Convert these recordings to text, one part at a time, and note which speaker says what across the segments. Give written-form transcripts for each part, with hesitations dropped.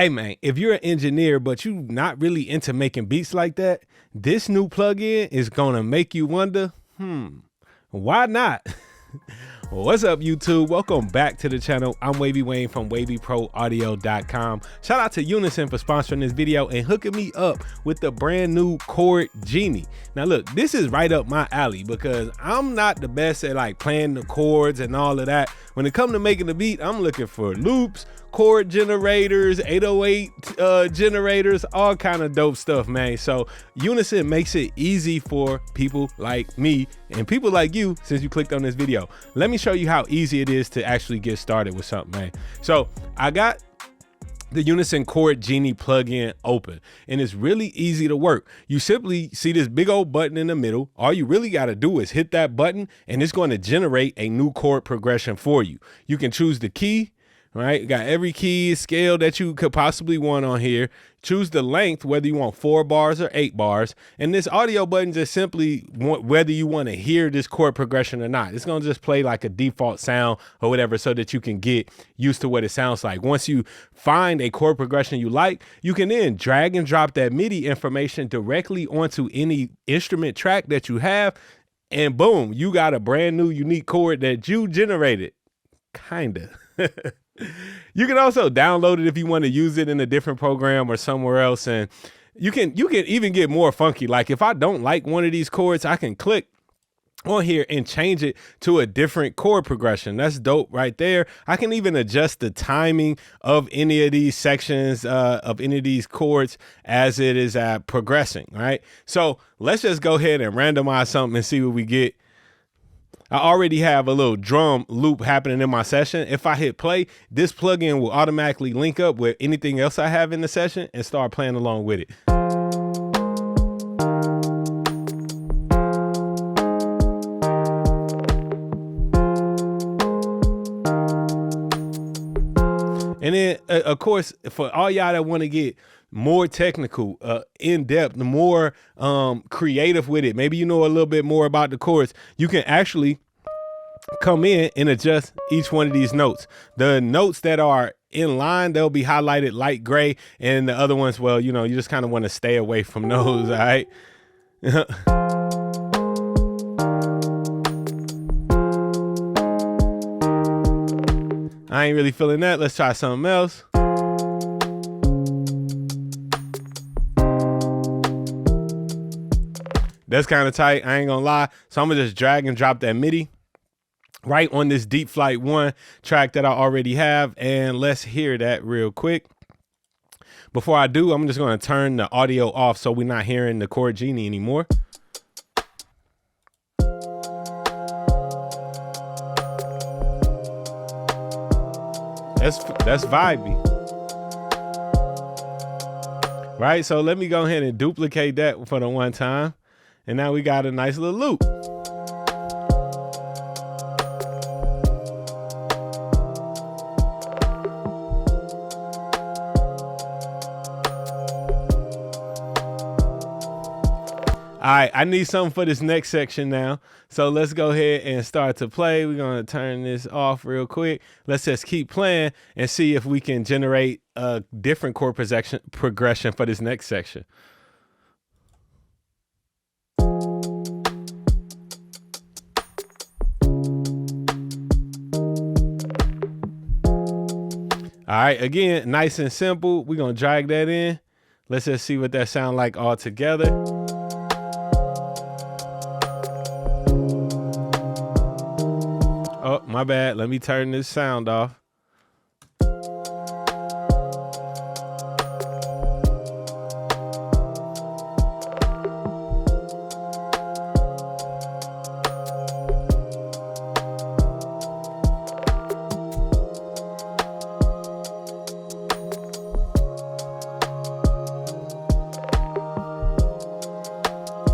Speaker 1: Hey man, if you're an engineer, but you not really into making beats like that, this new plugin is gonna make you wonder, why not? What's up, YouTube? Welcome back to the channel. I'm Wavy Wayne from WavyProAudio.com. Shout out to Unison for sponsoring this video and hooking me up with the brand new Chord Genie. Now look, this is right up my alley because I'm not the best at like playing the chords and all of that. When it comes to making the beat, I'm looking for loops, chord generators, 808 generators, all kind of dope stuff, man. So Unison makes it easy for people like me and people like you since you clicked on this video. Let me show you how easy it is to actually get started with something, man. So I got the Unison Chord Genie plugin open and it's really easy to work. You simply see this big old button in the middle. All you really got to do is hit that button and it's going to generate a new chord progression for you. You can choose the key. Right, got every key scale that you could possibly want on here. Choose the length, whether you want 4 bars or 8 bars. And this audio button just simply whether you want to hear this chord progression or not. It's gonna just play like a default sound or whatever so that you can get used to what it sounds like. Once you find a chord progression you like, you can then drag and drop that MIDI information directly onto any instrument track that you have. And boom, you got a brand new unique chord that you generated, kinda. You can also download it if you want to use it in a different program or somewhere else. And you can even get more funky. Like if I don't like one of these chords, I can click on here and change it to a different chord progression. That's dope right there. I can even adjust the timing of any of these sections of any of these chords as it is progressing, right? So let's just go ahead and randomize something and see what we get. I already have a little drum loop happening in my session. If I hit play, this plugin will automatically link up with anything else I have in the session and start playing along with it. And then, of course, for all y'all that want to get more technical, in depth, more creative with it, maybe you know a little bit more about the chords, you can actually come in and adjust each one of these notes. The notes that are in line, they'll be highlighted light gray, and the other ones, well, you know, you just kind of want to stay away from those. All right. I ain't really feeling that. Let's try something else. That's kind of tight. I ain't gonna lie. So I'm gonna just drag and drop that MIDI right on this Deep Flight 1 track that I already have. And let's hear that real quick. Before I do, I'm just gonna turn the audio off so we're not hearing the Chord Genie anymore. That's vibey. Right, so let me go ahead and duplicate that for the one time. And now we got a nice little loop. All right, I need something for this next section now. So let's go ahead and start to play. We're gonna turn this off real quick. Let's just keep playing and see if we can generate a different chord progression for this next section. All right, again, nice and simple. We're gonna drag that in. Let's just see what that sounds like all together. Oh, my bad. Let me turn this sound off.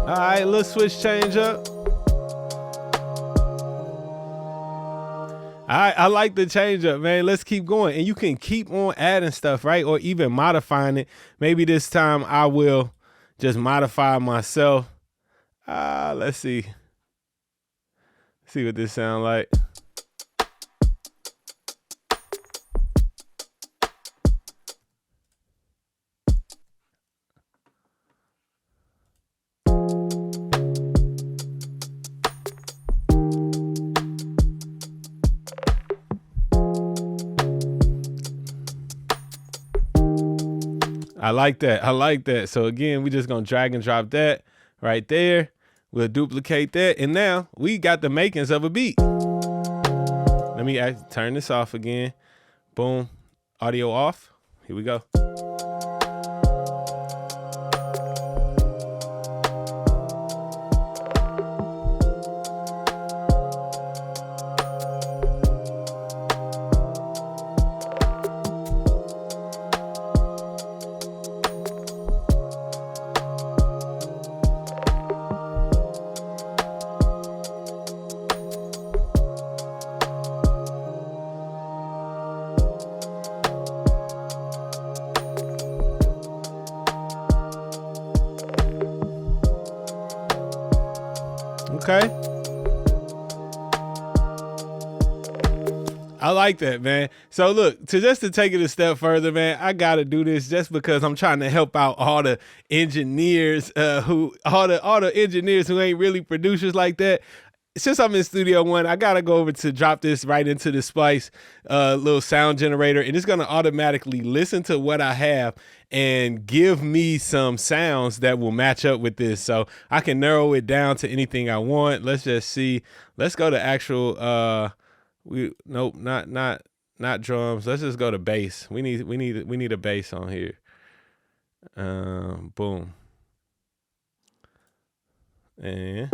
Speaker 1: All right, let's switch change up. I like the change up, man. Let's keep going. And you can keep on adding stuff, right? Or even modifying it. Maybe this time I will just modify myself. Let's see. See what this sounds like. I like that. I like that. So again, we just gonna drag and drop that right there. We'll duplicate that. And now we got the makings of a beat. Let me turn this off again. Boom. Audio off. Here we go. Okay. I like that, man. So look, to take it a step further, man, I gotta do this just because I'm trying to help out all the engineers all the engineers who ain't really producers like that. Since I'm in Studio One, I gotta go over to drop this right into the Splice little sound generator, and it's gonna automatically listen to what I have and give me some sounds that will match up with this. So I can narrow it down to anything I want. Let's just see. Let's go to actual nope, not drums. Let's just go to bass. We need a bass on here. Boom. And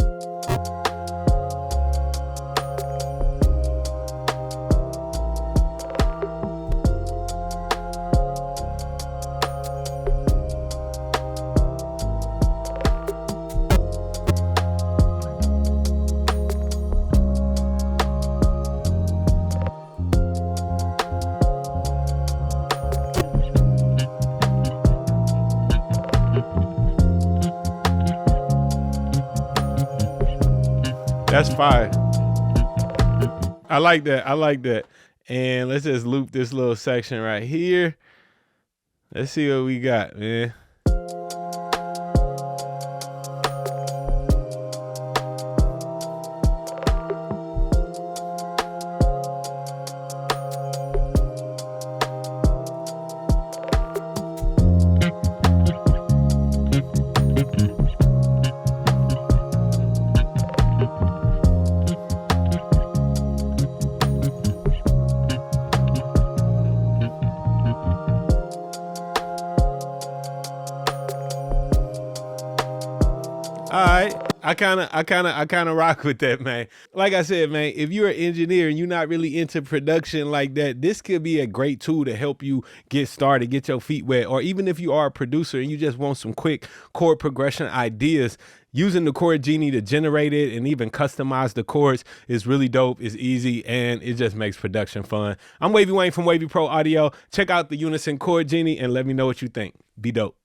Speaker 1: that's fire. I like that. I like that. And let's just loop this little section right here. Let's see what we got, man. All right. I kind of rock with that, man. Like I said, man, if you're an engineer and you're not really into production like that, this could be a great tool to help you get started, get your feet wet. Or even if you are a producer and you just want some quick chord progression ideas, using the Chord Genie to generate it and even customize the chords is really dope. It's easy and it just makes production fun. I'm Wavy Wayne from Wavy Pro Audio. Check out the Unison Chord Genie and let me know what you think. Be dope.